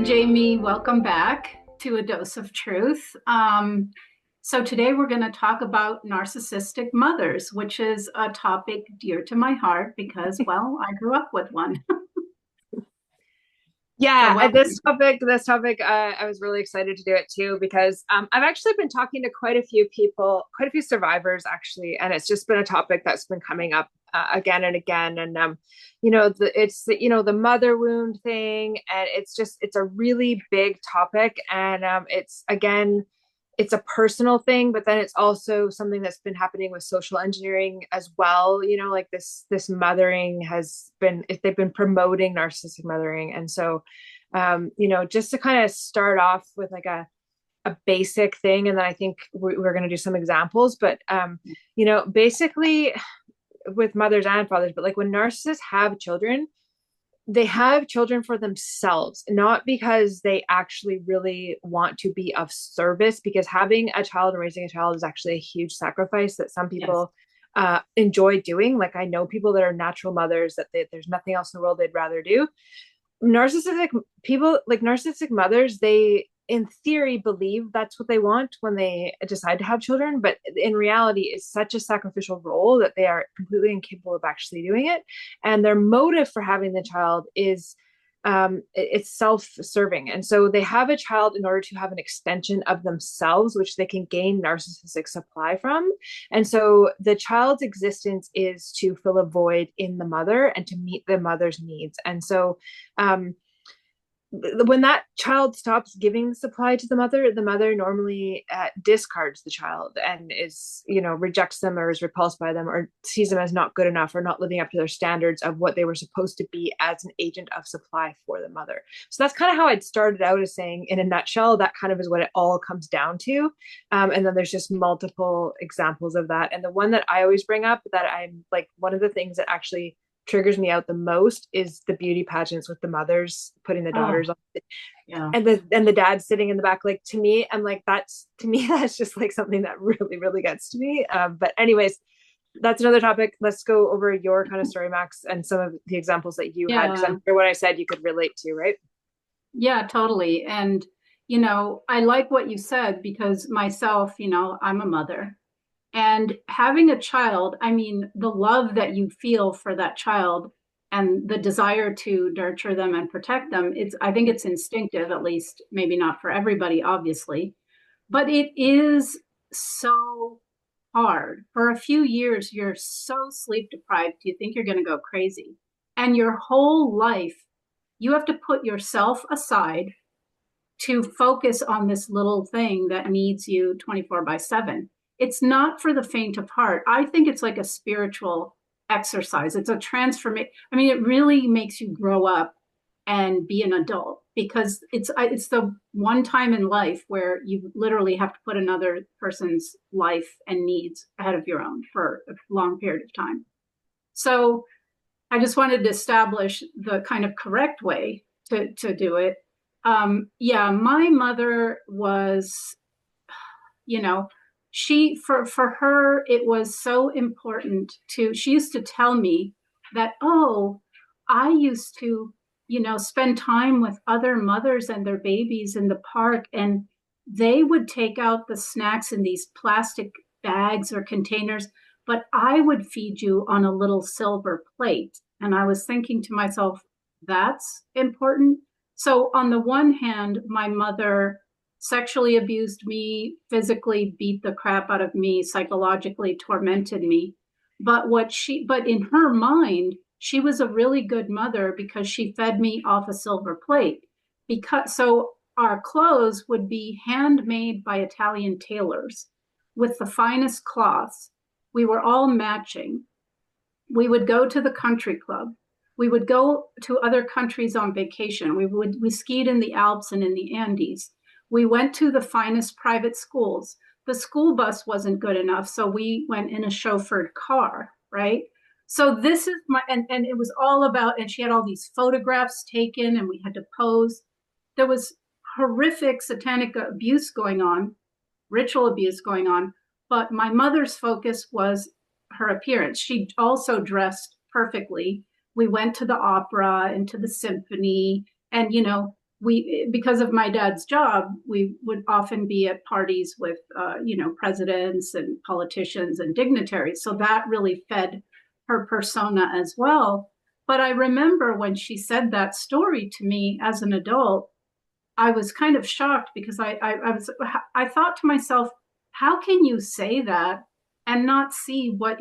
Jamie. Welcome back to A Dose of Truth. So today we're going to talk about narcissistic mothers, which is a topic dear to my heart because, well, I grew up with one. So Yeah, welcome. this topic, I was really excited to do it too because I've actually been talking to quite a few people, quite a few survivors actually, and it's just been a topic that's been coming up again and again. And the mother wound thing, and it's a really big topic, and it's a personal thing, but then it's also something that's been happening with social engineering as well. Like this mothering has been, if they've been promoting narcissistic mothering. And so just to kind of start off with like a basic thing, and then I think we're going to do some examples. But basically with mothers and fathers, but like when narcissists have children, they have children for themselves, not because they actually really want to be of service, because having a child and raising a child is actually a huge sacrifice that some Yes. people enjoy doing. Like I know people that are natural mothers that there's nothing else in the world they'd rather do. Narcissistic people, like narcissistic mothers, they in theory believe that's what they want when they decide to have children, but in reality it's such a sacrificial role that they are completely incapable of actually doing it. And their motive for having the child is it's self-serving, and so they have a child in order to have an extension of themselves which they can gain narcissistic supply from. And so the child's existence is to fill a void in the mother and to meet the mother's needs. And so um, when that child stops giving supply to the mother normally discards the child and is, rejects them or is repulsed by them or sees them as not good enough or not living up to their standards of what they were supposed to be as an agent of supply for the mother. So that's kind of how I'd started out as saying, in a nutshell, that kind of is what it all comes down to. And then there's just multiple examples of that. And the one that I always bring up that I'm like, one of the things that actually triggers me out the most is the beauty pageants with the mothers putting the Oh, daughters on, yeah. and the dad sitting in the back. Like to me, I'm like, that's to me that's just like something that really really gets to me. But anyways, that's another topic. Let's go over your kind of story, Max, and some of the examples that you had, because Yeah. I'm sure what I said you could relate to, right? Yeah, totally. And, I like what you said because myself, I'm a mother. And having a child, I mean, the love that you feel for that child and the desire to nurture them and protect them, I think it's instinctive, at least, maybe not for everybody, obviously, but it is so hard. For a few years, you're so sleep deprived, you think you're going to go crazy. And your whole life, you have to put yourself aside to focus on this little thing that needs you 24 by 7. It's not for the faint of heart. I think it's like a spiritual exercise. It's a transformation. I mean, it really makes you grow up and be an adult because it's the one time in life where you literally have to put another person's life and needs ahead of your own for a long period of time. So I just wanted to establish the kind of correct way to do it. Yeah, my mother was, you know, for her it was so important to. She used to tell me that, oh, I used to, spend time with other mothers and their babies in the park, and they would take out the snacks in these plastic bags or containers, but I would feed you on a little silver plate. And I was thinking to myself, that's important. So, on the one hand, my mother sexually abused me, physically beat the crap out of me, psychologically tormented me. But in her mind, she was a really good mother because she fed me off a silver plate. So our clothes would be handmade by Italian tailors with the finest cloths. We were all matching. We would go to the country club. We would go to other countries on vacation. We skied in the Alps and in the Andes. We went to the finest private schools. The school bus wasn't good enough, so we went in a chauffeured car, right? So this is and it was all about, and she had all these photographs taken, and we had to pose. There was horrific satanic abuse going on, ritual abuse going on, but my mother's focus was her appearance. She also dressed perfectly. We went to the opera and to the symphony, and we, because of my dad's job, we would often be at parties with, presidents and politicians and dignitaries. So that really fed her persona as well. But I remember when she said that story to me as an adult, I was kind of shocked because I thought to myself, how can you say that and not see what,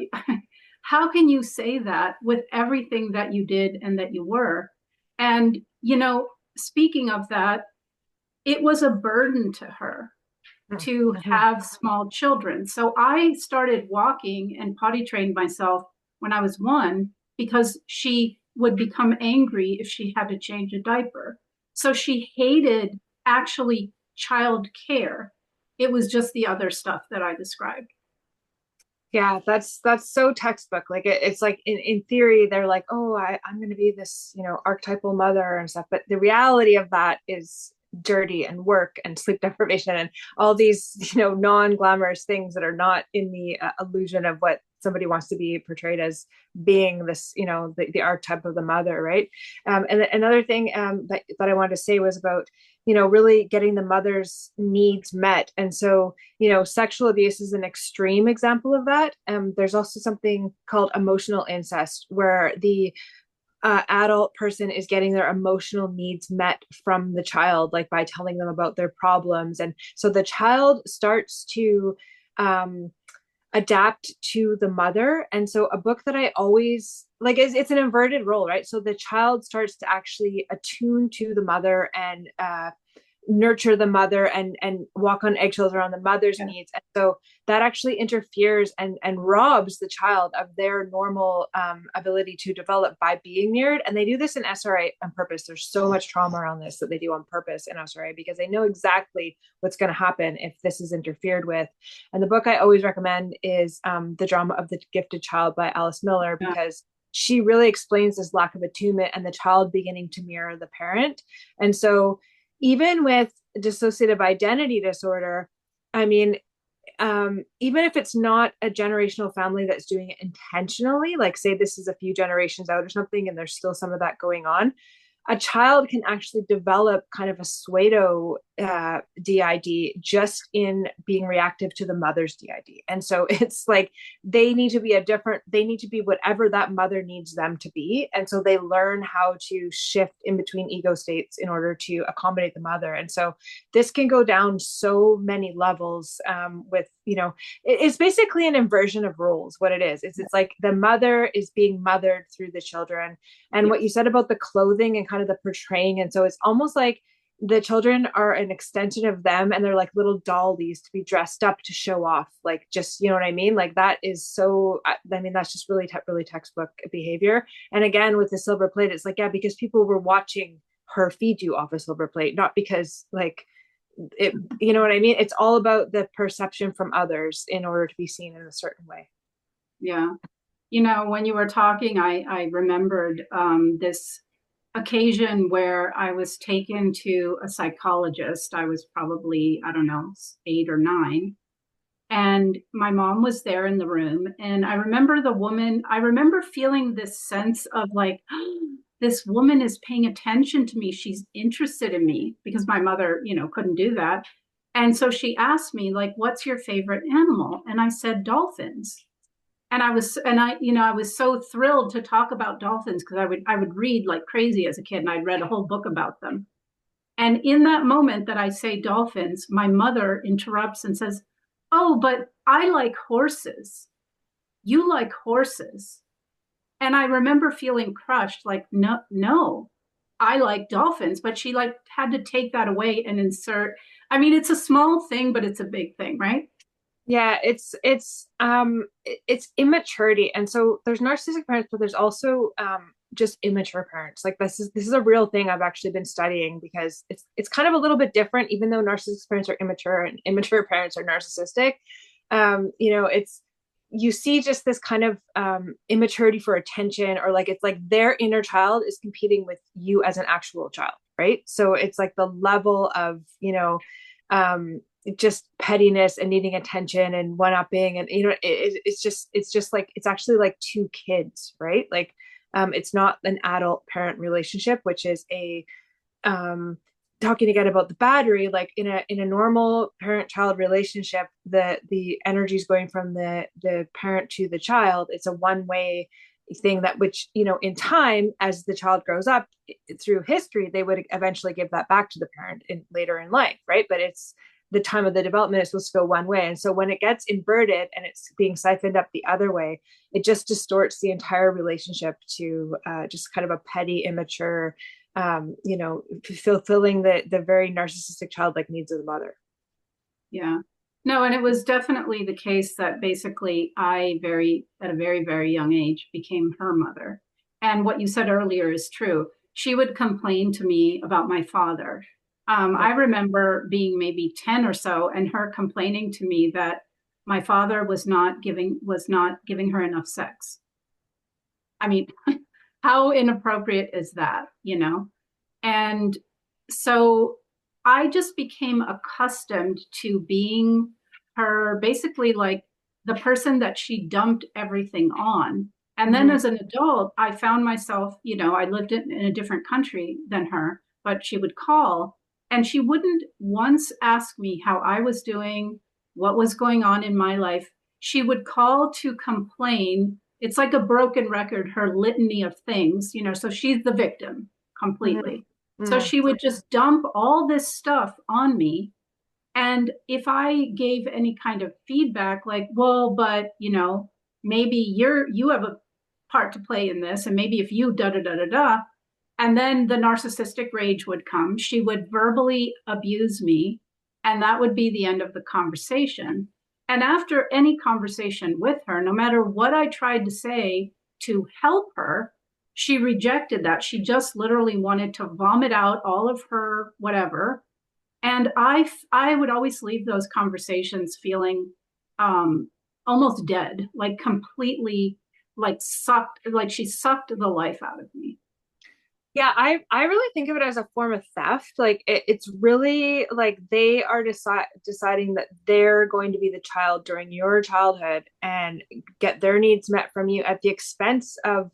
how can you say that with everything that you did and that you were? And, speaking of that, it was a burden to her to Mm-hmm. have small children. So I started walking and potty trained myself when I was one because she would become angry if she had to change a diaper. So she hated actually child care. It was just the other stuff that I described. Yeah, that's so textbook. Like it's like in theory, they're like, oh, I'm gonna be this, archetypal mother and stuff. But the reality of that is dirty and work and sleep deprivation and all these, non-glamorous things that are not in the illusion of what somebody wants to be portrayed as being this, the archetype of the mother, right? And another thing that I wanted to say was about, really getting the mother's needs met. And so, sexual abuse is an extreme example of that. There's also something called emotional incest, where the adult person is getting their emotional needs met from the child, like by telling them about their problems. And so the child starts to um, adapt to the mother. And so a book that I always like is it's an inverted role, right? So the child starts to actually attune to the mother and nurture the mother and walk on eggshells around the mother's Yeah. needs. And so that actually interferes and robs the child of their normal ability to develop by being mirrored. And they do this in SRA on purpose. There's so much trauma around this that they do on purpose in SRA because they know exactly what's going to happen if this is interfered with. And the book I always recommend is The Drama of the Gifted Child by Alice Miller, Yeah. because she really explains this lack of attunement and the child beginning to mirror the parent. And so even with dissociative identity disorder, I mean, even if it's not a generational family that's doing it intentionally, like say this is a few generations out or something, and there's still some of that going on, a child can actually develop kind of a pseudo DID just in being reactive to the mother's DID. And so it's like they need to be whatever that mother needs them to be. And so they learn how to shift in between ego states in order to accommodate the mother. And so this can go down so many levels with, it's basically an inversion of roles. What it is, it's like the mother is being mothered through the children. And what you Yes. said about the clothing and kind of the portraying. And so it's almost like the children are an extension of them and they're like little dollies to be dressed up to show off. Like, just, you know what I mean? Like that is so, I mean, that's just really, really textbook behavior. And again, with the silver plate, it's like, yeah, because people were watching her feed you off a silver plate, not because like, you know what I mean? It's all about the perception from others in order to be seen in a certain way. Yeah. When you were talking, I remembered this occasion where I was taken to a psychologist. I was probably, I don't know, 8 or 9. And my mom was there in the room. And I remember feeling this sense of like, this woman is paying attention to me. She's interested in me because my mother, couldn't do that. And so she asked me, like, what's your favorite animal? And I said, dolphins. I was so thrilled to talk about dolphins because I would read like crazy as a kid, and I'd read a whole book about them. And in that moment that I say dolphins, my mother interrupts and says, "Oh, but I like horses. You like horses." And I remember feeling crushed, like, no, no, I like dolphins. But she like had to take that away and insert. I mean, it's a small thing, but it's a big thing, right? Yeah, it's immaturity. And so there's narcissistic parents, but there's also just immature parents. Like this is a real thing I've actually been studying because it's kind of a little bit different, even though narcissistic parents are immature and immature parents are narcissistic. It's you see just this kind of immaturity for attention, or like it's like their inner child is competing with you as an actual child, right? So it's like the level of, um just pettiness and needing attention and one-upping, and it's just like it's actually like two kids, right? Like it's not an adult parent relationship, which is a um talking again about the battery, like in a normal parent-child relationship, the energy is going from the parent to the child. It's a one-way thing that, which, you know, in time, as the child grows up through history, they would eventually give that back to the parent in later in life, right? But it's the time of the development is supposed to go one way, and so when it gets inverted and it's being siphoned up the other way, it just distorts the entire relationship to just kind of a petty, immature, you know, fulfilling the very narcissistic childlike needs of the mother. Yeah. No, and it was definitely the case that basically at a very, very young age, became her mother. And what you said earlier is true. She would complain to me about my father. Yeah. I remember being maybe 10 or so, and her complaining to me that my father was not giving her enough sex. I mean, how inappropriate is that, you know? And so I just became accustomed to being her, basically like the person that she dumped everything on. And then Mm-hmm. as an adult, I found myself, you know, I lived in a different country than her, but she would call and she wouldn't once ask me how I was doing, what was going on in my life. She would call to complain. It's like a broken record, her litany of things, you know, so she's the victim Mm-hmm. completely. So Mm-hmm. she would just dump all this stuff on me. And if I gave any kind of feedback, like, well, but you know, maybe you have a part to play in this, and maybe if you da da da da da, and then the narcissistic rage would come. She would verbally abuse me, and that would be the end of the conversation. And after any conversation with her, no matter what I tried to say to help her, she rejected that. She just literally wanted to vomit out all of her whatever. And I would always leave those conversations feeling um, almost dead, like completely like sucked, like she sucked the life out of me. Yeah, I really think of it as a form of theft. Like it's really like they are deciding that they're going to be the child during your childhood and get their needs met from you at the expense of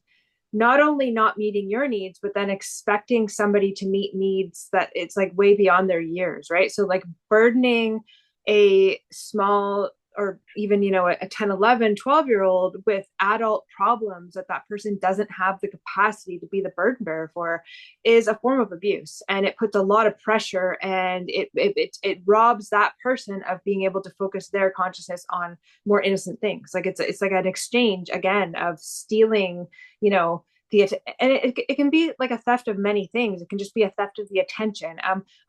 not only not meeting your needs, but then expecting somebody to meet needs that it's like way beyond their years, right? So like burdening a small, or even, you know, a 10, 11, 12-year old with adult problems that that person doesn't have the capacity to be the burden bearer for is a form of abuse, and it puts a lot of pressure, and it robs that person of being able to focus their consciousness on more innocent things. Like it's like an exchange again of stealing, you know, and it can be like a theft of many things. It can just be a theft of the attention.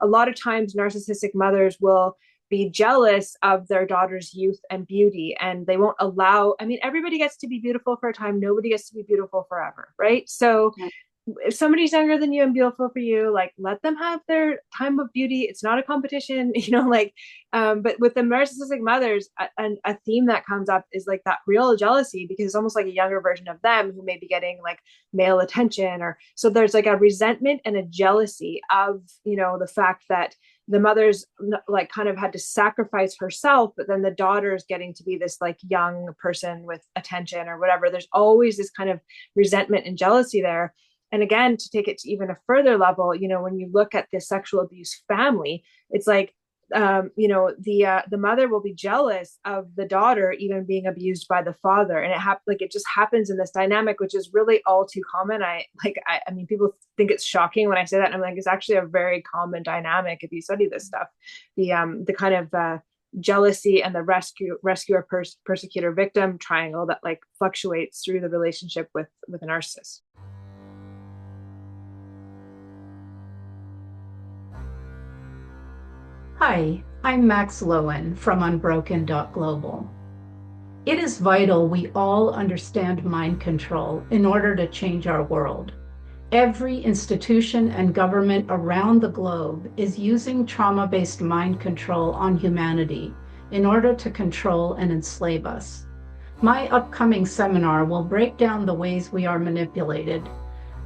A lot of times narcissistic mothers will be jealous of their daughter's youth and beauty, and they won't allow, I mean, everybody gets to be beautiful for a time, nobody gets to be beautiful forever, right? So if somebody's younger than you and beautiful for you, like let them have their time of beauty. It's not a competition, you know, like but with the narcissistic mothers, a theme that comes up is like that real jealousy, because it's almost like a younger version of them who may be getting like male attention, or so there's like a resentment and a jealousy of, you know, the fact that the mother's like kind of had to sacrifice herself, but then the daughter's getting to be this like young person with attention or whatever. There's always this kind of resentment and jealousy there. And again, to take it to even a further level, you know, when you look at the sexual abuse family, it's like, you know, the mother will be jealous of the daughter even being abused by the father, and like it just happens in this dynamic, which is really all too common. I mean, people think it's shocking when I say that, and I'm like, it's actually a very common dynamic if you study this stuff. The kind of jealousy and the rescuer persecutor victim triangle that like fluctuates through the relationship with a narcissist. Hi, I'm Max Lowen from Unbroken.Global. It is vital we all understand mind control in order to change our world. Every institution and government around the globe is using trauma-based mind control on humanity in order to control and enslave us. My upcoming seminar will break down the ways we are manipulated,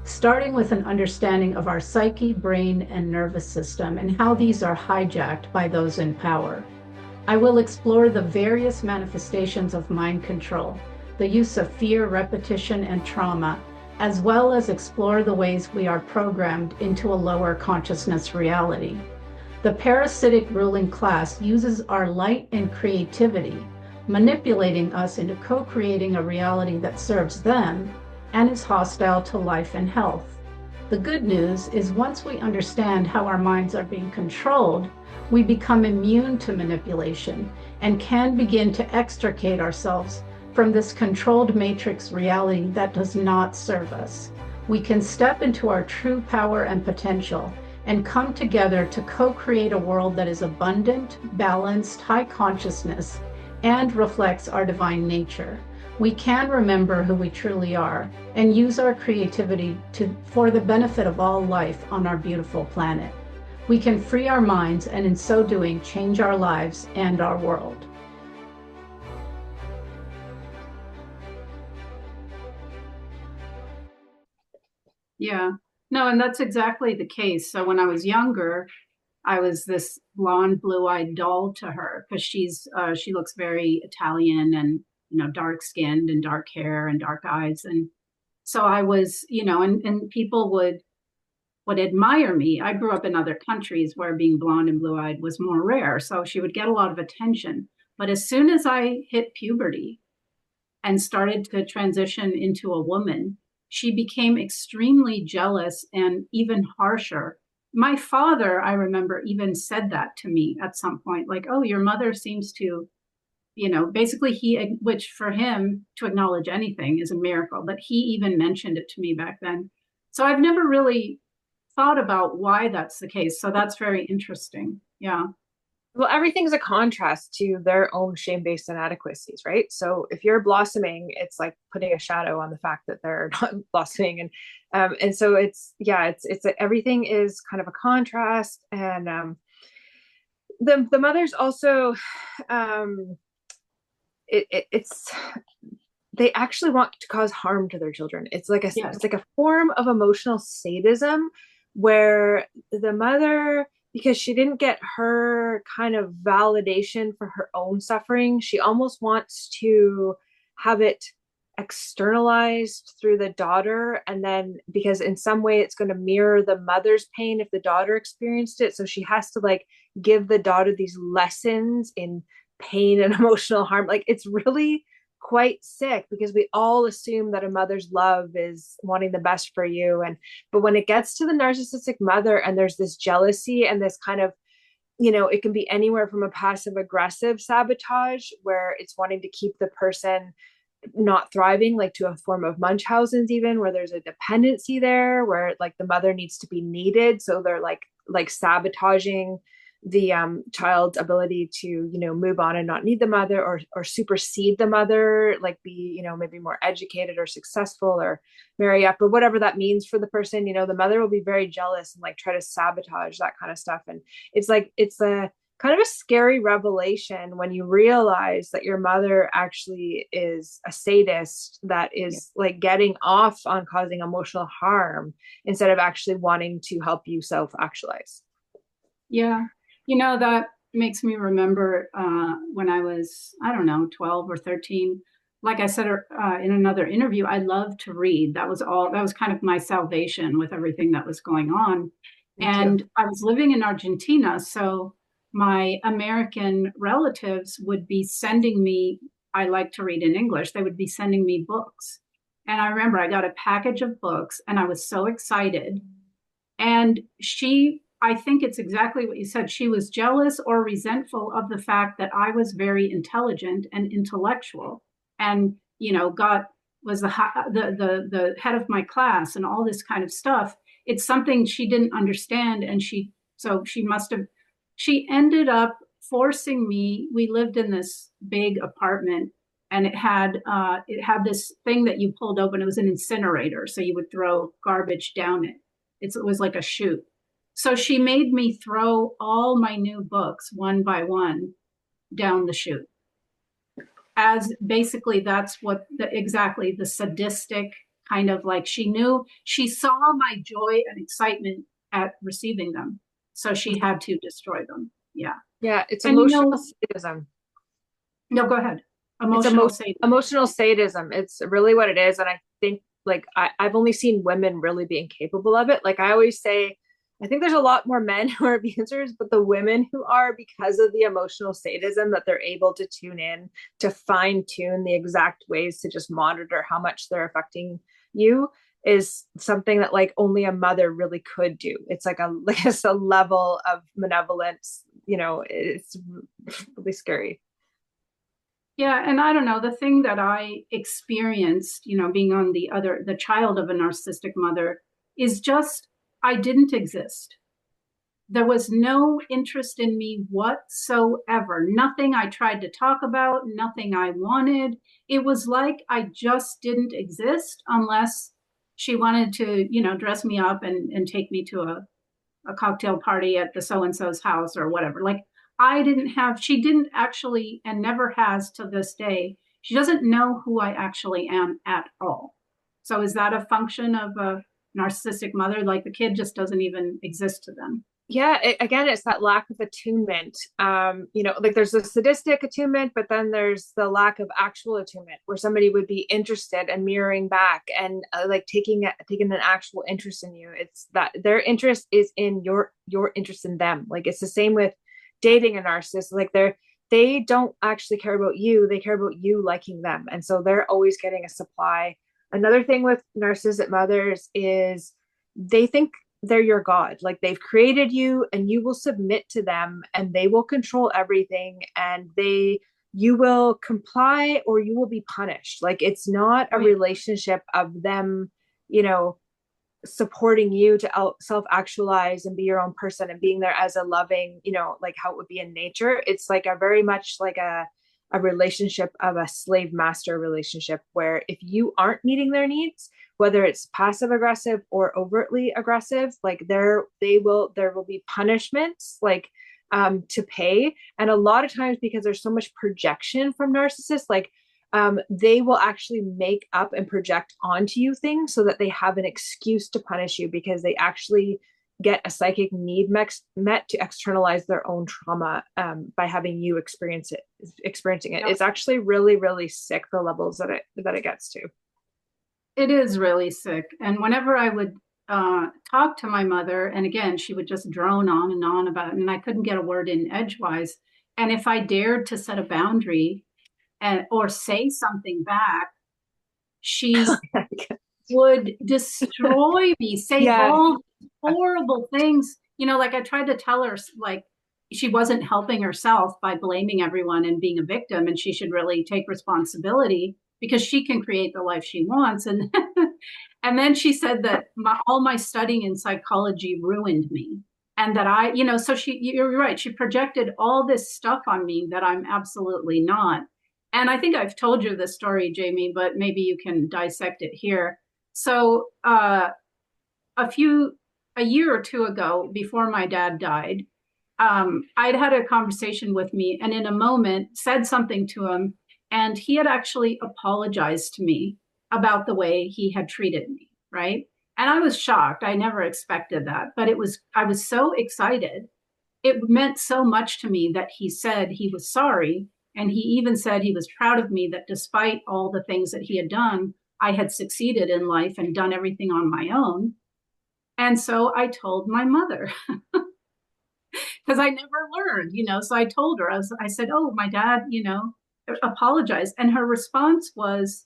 starting with an understanding of our psyche, brain, and nervous system and how these are hijacked by those in power. I will explore the various manifestations of mind control, the use of fear, repetition, and trauma, as well as explore the ways we are programmed into a lower consciousness reality. The parasitic ruling class uses our light and creativity, manipulating us into co-creating a reality that serves them and is hostile to life and health. The good news is once we understand how our minds are being controlled, we become immune to manipulation and can begin to extricate ourselves from this controlled matrix reality that does not serve us. We can step into our true power and potential and come together to co-create a world that is abundant, balanced, high consciousness, and reflects our divine nature. We can remember who we truly are and use our creativity for the benefit of all life on our beautiful planet. We can free our minds and in so doing change our lives and our world. Yeah. No, and that's exactly the case. So when I was younger, I was this blonde, blue-eyed doll to her because she looks very Italian and dark skinned and dark hair and dark eyes. And so I was, and people would admire me. I grew up in other countries where being blonde and blue-eyed was more rare. So she would get a lot of attention. But as soon as I hit puberty and started to transition into a woman, she became extremely jealous and even harsher. My father, I remember, even said that to me at some point, like, oh, your mother seems to, basically which for him to acknowledge anything is a miracle, but he even mentioned it to me back then. So I've never really thought about why that's the case. So that's very interesting. Yeah. Well, everything's a contrast to their own shame-based inadequacies, right? So if you're blossoming, it's like putting a shadow on the fact that they're not blossoming, and so everything is kind of a contrast, and the mothers also, um, it's they actually want to cause harm to their children. Yes. It's like a form of emotional sadism where the mother, because she didn't get her kind of validation for her own suffering, she almost wants to have it externalized through the daughter, and then because in some way it's going to mirror the mother's pain if the daughter experienced it, so she has to like give the daughter these lessons in pain and emotional harm. Like it's really quite sick because we all assume that a mother's love is wanting the best for you, and but when it gets to the narcissistic mother and there's this jealousy and this kind of, it can be anywhere from a passive aggressive sabotage where it's wanting to keep the person not thriving, like to a form of Munchausen's, even where there's a dependency there where like the mother needs to be needed, so they're like sabotaging the child's ability to move on and not need the mother, or supersede the mother, like be maybe more educated or successful or marry up or whatever that means for the person. The mother will be very jealous and like try to sabotage that kind of stuff, and it's a kind of a scary revelation when you realize that your mother actually is a sadist that is like getting off on causing emotional harm instead of actually wanting to help you self actualize. Yeah. That makes me remember when I was, I don't know, 12 or 13. Like I said in another interview, I loved to read. That was kind of my salvation with everything that was going on. Me too. And I was living in Argentina. So my American relatives would be sending me, I like to read in English, they would be sending me books. And I remember I got a package of books and I was so excited. And I think it's exactly what you said. She was jealous or resentful of the fact that I was very intelligent and intellectual and, was the head of my class and all this kind of stuff. It's something she didn't understand. And she ended up forcing me. We lived in this big apartment and it had this thing that you pulled open. It was an incinerator. So you would throw garbage down it. It was like a chute. So she made me throw all my new books one by one down the chute. As basically, that's what exactly the sadistic kind of like she saw my joy and excitement at receiving them. So she had to destroy them. Yeah. Yeah, it's And emotional sadism. no, go ahead. It's Emotional sadism. emotional sadism. It's really what it is. And I think like I've only seen women really being capable of it. Like I always say, I think there's a lot more men who are abusers, but the women who are, because of the emotional sadism that they're able to tune in to fine tune the exact ways to just monitor how much they're affecting you, is something that like only a mother really could do. It's like it's a level of malevolence, it's really scary. Yeah, and I don't know, the thing that I experienced, being on the child of a narcissistic mother, is just I didn't exist. There was no interest in me whatsoever. Nothing I tried to talk about, nothing I wanted. It was like I just didn't exist unless she wanted to, dress me up and take me to a cocktail party at the so and so's house or whatever. Like she didn't actually, and never has to this day, she doesn't know who I actually am at all. So is that a function of a narcissistic mother? Like the kid just doesn't even exist to them. Yeah, again, it's that lack of attunement. Like there's the sadistic attunement, but then there's the lack of actual attunement where somebody would be interested and mirroring back and like taking an actual interest in you. It's that their interest is in your interest in them. Like it's the same with dating a narcissist. Like they don't actually care about you, they care about you liking them, and so they're always getting a supply. Another thing with narcissistic mothers is they think they're your god. Like they've created you and you will submit to them and they will control everything, and you will comply or you will be punished. Like it's not a Oh, yeah. relationship of them, you know, supporting you to self actualize and be your own person and being there as a loving, like how it would be in nature. It's like a very much like a relationship of a slave master relationship where if you aren't meeting their needs, whether it's passive aggressive or overtly aggressive, like there will be punishments like to pay. And a lot of times, because there's so much projection from narcissists, like they will actually make up and project onto you things so that they have an excuse to punish you, because they actually get a psychic need met to externalize their own trauma by having you experiencing it. Yeah. It's actually really, really sick, the levels that it gets to. It is really sick. And whenever I would talk to my mother, and again, she would just drone on and on about it, and I couldn't get a word in edgewise. And if I dared to set a boundary or say something back, she would destroy me, say Yeah. all horrible things. Like I tried to tell her, like, she wasn't helping herself by blaming everyone and being a victim, and she should really take responsibility because she can create the life she wants. And and then she said that all my studying in psychology ruined me, and that so you're right. She projected all this stuff on me that I'm absolutely not. And I think I've told you this story, Jamie, but maybe you can dissect it here. So a few a year or two ago, before my dad died, I'd had a conversation with me, and in a moment said something to him, and he had actually apologized to me about the way he had treated me, right? And I was shocked. I never expected that, but I was so excited. It meant so much to me that he said he was sorry. And he even said he was proud of me that despite all the things that he had done, I had succeeded in life and done everything on my own. And so I told my mother because I never learned, So I told her, I said, oh, my dad, apologized. And her response was,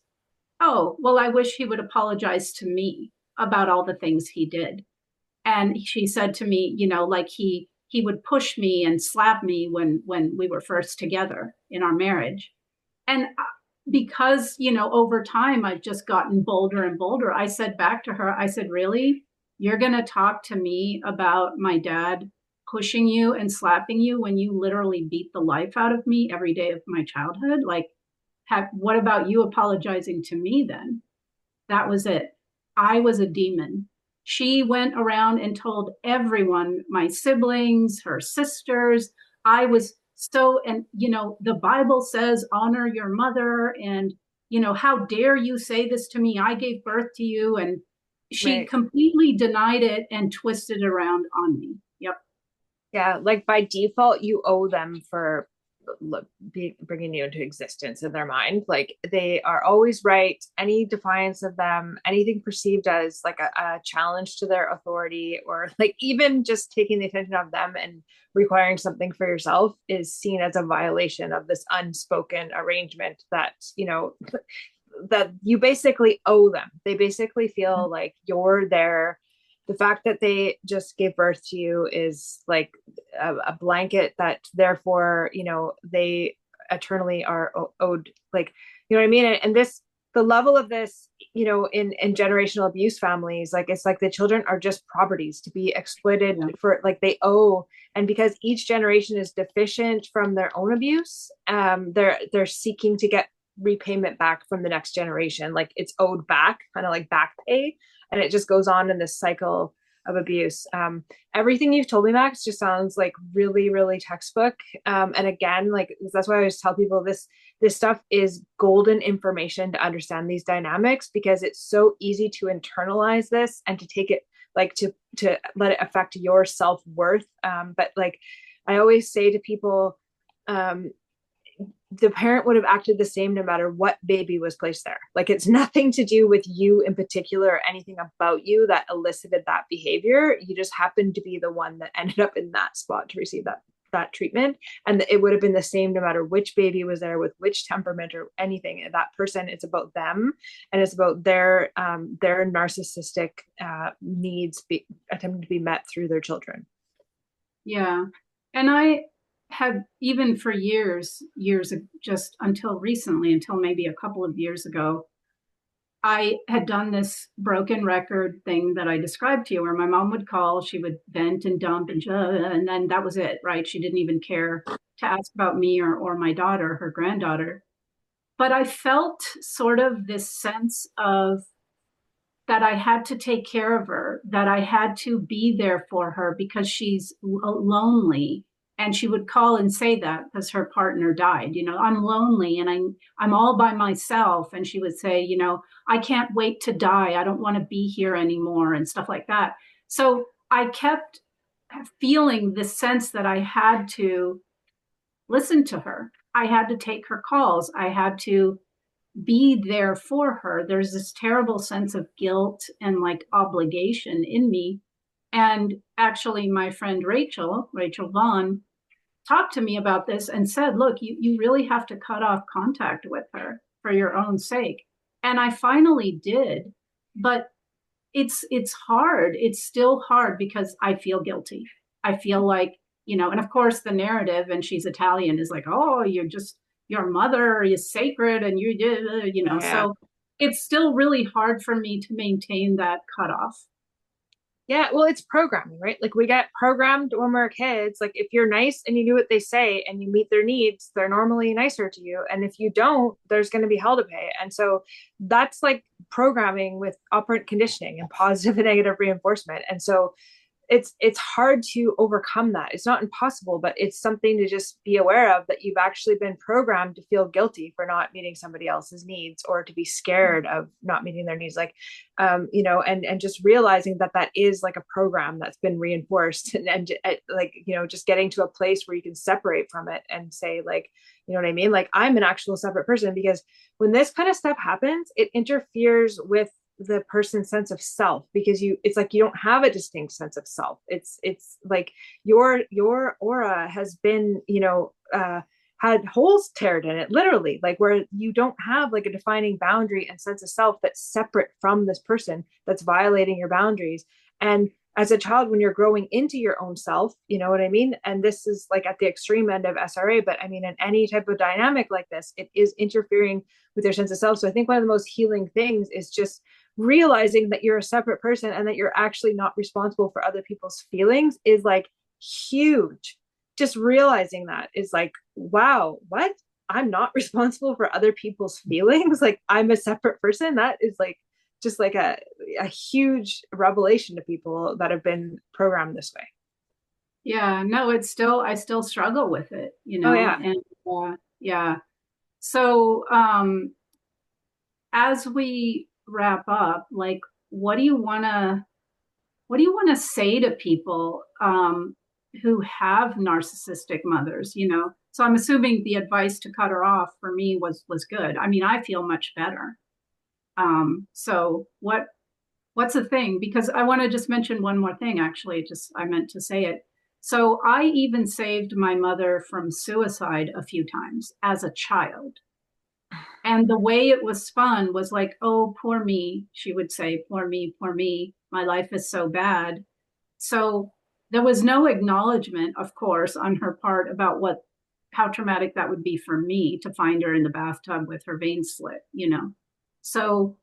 oh, well, I wish he would apologize to me about all the things he did. And she said to me, like he would push me and slap me when we were first together in our marriage. And because, over time I've just gotten bolder and bolder, I said back to her, I said, really? You're going to talk to me about my dad pushing you and slapping you when you literally beat the life out of me every day of my childhood? Like, what about you apologizing to me then? That was it. I was a demon. She went around and told everyone, my siblings, her sisters. I was so, and, the Bible says, honor your mother. And, how dare you say this to me? I gave birth to you. And she Right. completely denied it and twisted around on me. Yep. Yeah, like by default, you owe them for bringing you into existence in their mind. Like they are always right. Any defiance of them, anything perceived as like a challenge to their authority, or like even just taking the attention of them and requiring something for yourself is seen as a violation of this unspoken arrangement that, that you basically owe them. They basically feel like you're there. The fact that they just gave birth to you is like a blanket that therefore, they eternally are owed, like, you know what I mean? And this, the level of this, in generational abuse families, like it's like the children are just properties to be exploited Yeah. for, like they owe. And because each generation is deficient from their own abuse, they're seeking to get repayment back from the next generation. Like it's owed back, kind of like back pay, and it just goes on in this cycle of abuse. Everything you've told me, Max, just sounds like really, really textbook. And again, like that's why I always tell people this stuff is golden information to understand these dynamics, because it's so easy to internalize this and to take it, like to let it affect your self-worth. But like I always say to people, the parent would have acted the same no matter what baby was placed there. Like it's nothing to do with you in particular or anything about you that elicited that behavior. You just happened to be the one that ended up in that spot to receive that treatment. And it would have been the same no matter which baby was there with which temperament or anything. That person, it's about them, and it's about their narcissistic needs attempting to be met through their children. Yeah. And I had, even for years, just until recently, until maybe a couple of years ago, I had done this broken record thing that I described to you, where my mom would call, she would vent and dump and then that was it, right? She didn't even care to ask about me or my daughter, her granddaughter. But I felt sort of this sense of that I had to take care of her, that I had to be there for her because she's lonely. And she would call and say that because her partner died. I'm lonely and I'm all by myself. And she would say, I can't wait to die. I don't want to be here anymore and stuff like that. So I kept feeling this sense that I had to listen to her. I had to take her calls. I had to be there for her. There's this terrible sense of guilt and like obligation in me. And actually, my friend Rachel Vaughn, talked to me about this and said, look, you really have to cut off contact with her for your own sake. And I finally did. But it's hard. It's still hard because I feel guilty. I feel like, and of course the narrative, and she's Italian, is like, oh, your mother is sacred and you did, Yeah. so it's still really hard for me to maintain that cutoff. Yeah, well, it's programming, right? Like we get programmed when we're kids. Like if you're nice and you do what they say and you meet their needs, they're normally nicer to you. And if you don't, there's going to be hell to pay. And so that's like programming with operant conditioning and positive and negative reinforcement. And so it's hard to overcome that. It's not impossible, but it's something to just be aware of, that you've actually been programmed to feel guilty for not meeting somebody else's needs, or to be scared of not meeting their needs. Like, and just realizing that is like a program that's been reinforced, and like, just getting to a place where you can separate from it and say, like, you know what I mean? Like I'm an actual separate person, because when this kind of stuff happens, it interferes with the person's sense of self, because it's like you don't have a distinct sense of self. It's like your aura has been had holes teared in it, literally, like where you don't have like a defining boundary and sense of self that's separate from this person that's violating your boundaries. And as a child, when you're growing into your own self, you know what I mean? And this is like at the extreme end of SRA, but I mean, in any type of dynamic like this, it is interfering with your sense of self. So I think one of the most healing things is just realizing that you're a separate person and that you're actually not responsible for other people's feelings is like huge. Just realizing that is like, wow, what? I'm not responsible for other people's feelings. Like I'm a separate person. That is like just like a huge revelation to people that have been programmed this way. Yeah, no, I still struggle with it, Oh yeah. and yeah. So as we wrap up, like, what do you want to say to people who have narcissistic mothers? So I'm assuming the advice to cut her off for me was good. I mean, I feel much better. So what's the thing? Because I want to just mention one more thing, actually, just I meant to say it. So I even saved my mother from suicide a few times as a child. And the way it was spun was like, oh, poor me, she would say, poor me, my life is so bad. So there was no acknowledgement, of course, on her part about what how traumatic that would be for me to find her in the bathtub with her veins slit, you know. So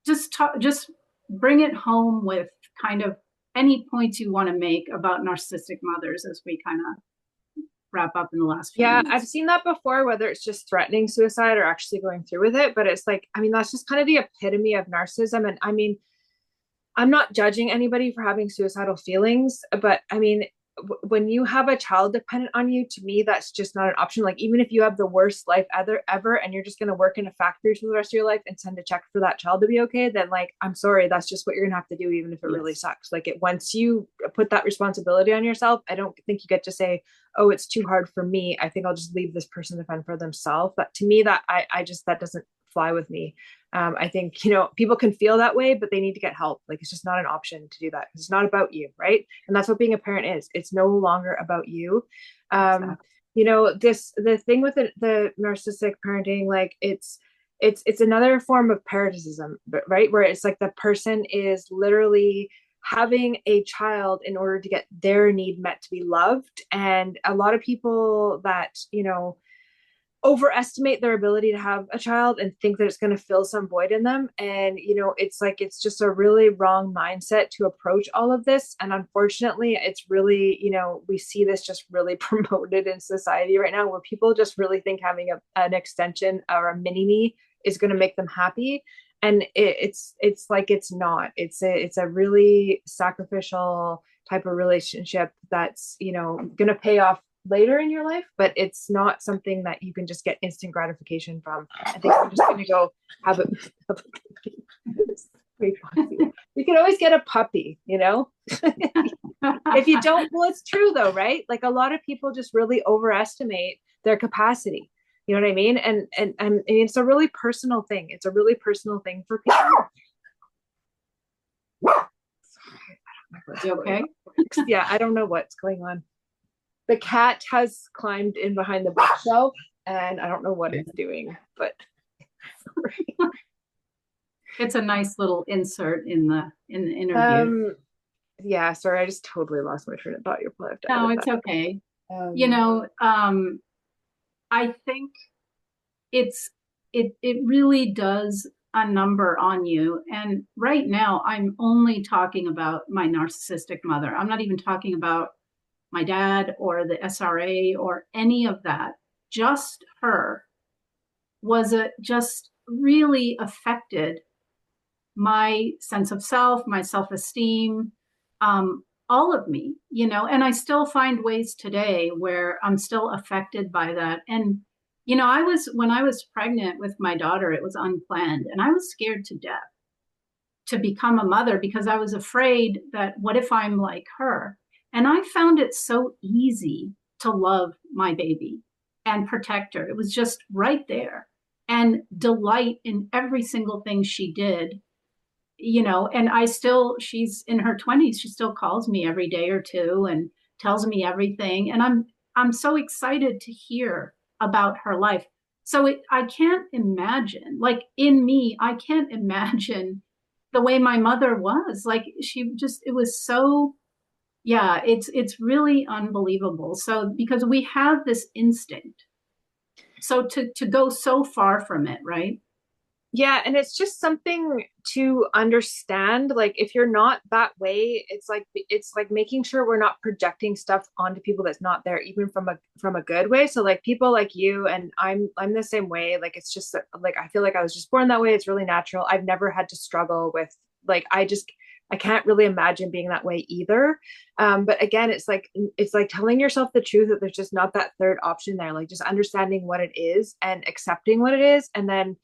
just bring it home with kind of any points you want to make about narcissistic mothers as we kind of wrap up in the last few Yeah, I've minutes. seen that before, whether it's just threatening suicide or actually going through with it. But it's like, I mean, that's just kind of the epitome of narcissism. And I mean, I'm not judging anybody for having suicidal feelings, but I mean, when you have a child dependent on you, to me, that's just not an option. Like, even if you have the worst life ever, and you're just going to work in a factory for the rest of your life and send a check for that child to be okay, then like, I'm sorry, that's just what you're going to have to do, even if it really Yes, sucks. Like, once you put that responsibility on yourself, I don't think you get to say, oh, it's too hard for me, I think I'll just leave this person to fend for themselves. But to me, that I just, that doesn't fly with me. I think, you know, people can feel that way, but they need to get help. Like, it's just not an option to do that. It's not about you, right? And that's what being a parent is. It's no longer about you. Um, exactly. you know, the thing with the narcissistic parenting, like it's another form of parasitism, right? Where it's like the person is literally having a child in order to get their need met to be loved. And a lot of people that, you know, overestimate their ability to have a child and think that it's going to fill some void in them. And you know, it's like, it's just a really wrong mindset to approach all of this. And unfortunately, it's really, you know, we see this just really promoted in society right now, where people just really think having an extension or a mini me is going to make them happy. And it's like, it's not. It's a really sacrificial type of relationship that's, you know, going to pay off later in your life, but it's not something that you can just get instant gratification from. I think I'm just going to go have a you can always get a puppy, you know. If you don't, well, it's true though, right? Like, a lot of people just really overestimate their capacity, you know what I mean? And it's a really personal thing. It's a really personal thing for people. You okay? Yeah, I don't know what's going on. The cat has climbed in behind the bookshelf, and I don't know what it's doing, but It's a nice little insert in the interview. um yeah, sorry, I just totally lost my train of thought. You'll probably have to No, edit it's that. okay. You um know, I think it's it really does a number on you. And right now, I'm only talking about my narcissistic mother. I'm not even talking about my dad or the SRA or any of that. Just her was it just really affected my sense of self, my self esteem, all of me, you know, and I still find ways today where I'm still affected by that. And, you know, when I was pregnant with my daughter, it was unplanned and I was scared to death to become a mother because I was afraid that what if I'm like her? And I found it so easy to love my baby and protect her. It was just right there and delight in every single thing she did, you know. And I still, she's in her 20s, she still calls me every day or two and tells me everything, and I'm so excited to hear about her life. So I can't imagine, like, in me, I can't imagine the way my mother was. Like, she just, it was so, yeah, it's really unbelievable. So because we have this instinct, so to go so far from it, right? yeah, and it's just something to understand. Like, if you're not that way, it's like making sure we're not projecting stuff onto people that's not there, even from a good way. So like, people like you and I'm the same way. Like, it's just like, I feel like I was just born that way. It's really natural. I've never had to struggle with, like, I can't really imagine being that way either. But again, it's like telling yourself the truth that there's just not that third option there. Like, just understanding what it is and accepting what it is, and then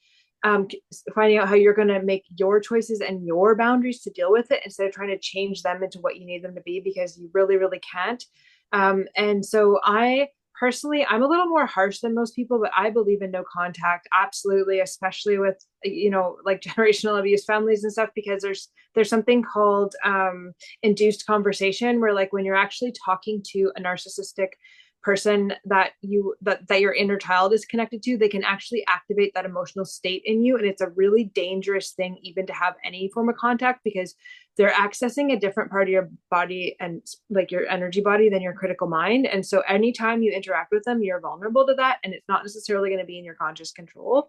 um, finding out how you're going to make your choices and your boundaries to deal with it, instead of trying to change them into what you need them to be, because you really, really can't. And so I personally, I'm a little more harsh than most people, but I believe in no contact, absolutely, especially with, like generational abuse families and stuff, because there's something called induced conversation, where like when you're actually talking to a narcissistic person that your inner child is connected to, they can actually activate that emotional state in you, and it's a really dangerous thing even to have any form of contact, because they're accessing a different part of your body and like your energy body than your critical mind. And so anytime you interact with them, you're vulnerable to that, and it's not necessarily going to be in your conscious control.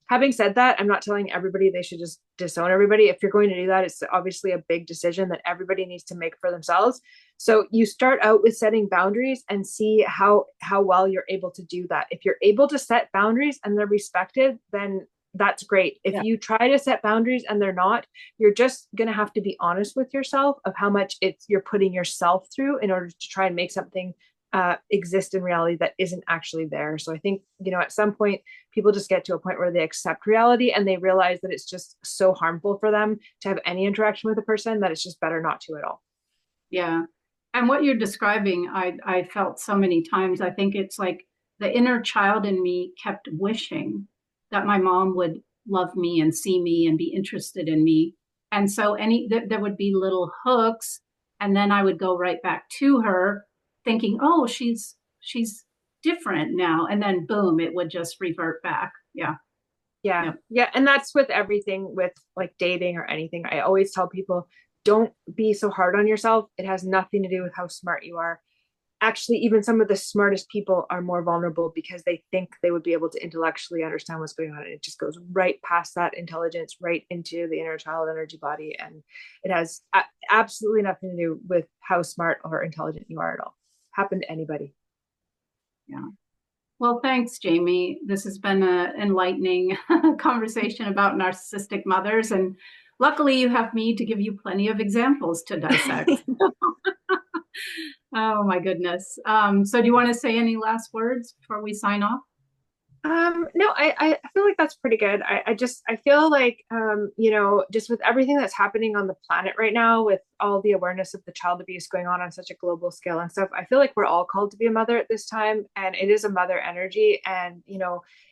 Having said that, I'm not telling everybody they should just disown everybody. If you're going to do that, it's obviously a big decision that everybody needs to make for themselves. So you start out with setting boundaries and see how well you're able to do that. If you're able to set boundaries and they're respected, then that's great. If Yeah. you try to set boundaries and they're not, you're just going to have to be honest with yourself of how much you're putting yourself through in order to try and make something exist in reality that isn't actually there. So I think, at some point, people just get to a point where they accept reality and they realize that it's just so harmful for them to have any interaction with a person that it's just better not to at all. Yeah. And what you're describing, I felt so many times. I think it's like the inner child in me kept wishing that my mom would love me and see me and be interested in me. And so there would be little hooks, and then I would go right back to her thinking, "Oh, she's different now." And then boom, it would just revert back. Yeah. Yeah. Yeah. Yeah. And that's with everything, with like dating or anything. I always tell people, don't be so hard on yourself. It has nothing to do with how smart you are. Actually, even some of the smartest people are more vulnerable because they think they would be able to intellectually understand what's going on. And it just goes right past that intelligence, right into the inner child energy body. And it has absolutely nothing to do with how smart or intelligent you are at all. Happen to anybody. Yeah. Well, thanks, Jamie. This has been an enlightening conversation about narcissistic mothers. And luckily, you have me to give you plenty of examples to dissect. Oh, my goodness. So, do you want to say any last words before we sign off? No, I feel like that's pretty good. I feel like, just with everything that's happening on the planet right now, with all the awareness of the child abuse going on such a global scale and stuff, I feel like we're all called to be a mother at this time, and it is a mother energy. And,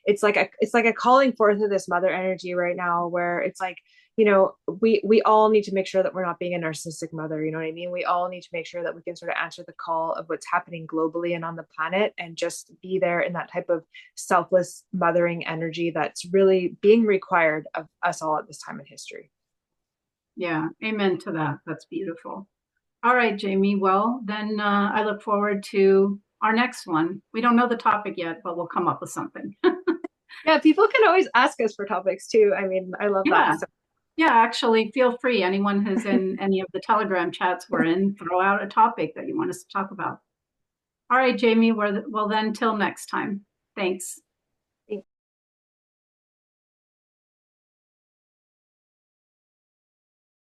it's like a calling forth of this mother energy right now, where it's like, we all need to make sure that we're not being a narcissistic mother. You know what I mean? We all need to make sure that we can sort of answer the call of what's happening globally and on the planet, and just be there in that type of selfless mothering energy that's really being required of us all at this time in history. Yeah, amen to that. That's beautiful. All right, Jamie. Well, then I look forward to our next one. We don't know the topic yet, but we'll come up with something. Yeah, people can always ask us for topics too. I mean, I love that. Yeah. So Yeah, actually, feel free. Anyone who's in any of the Telegram chats we're in, throw out a topic that you want us to talk about. All right, Jamie, well then, till next time. Thanks.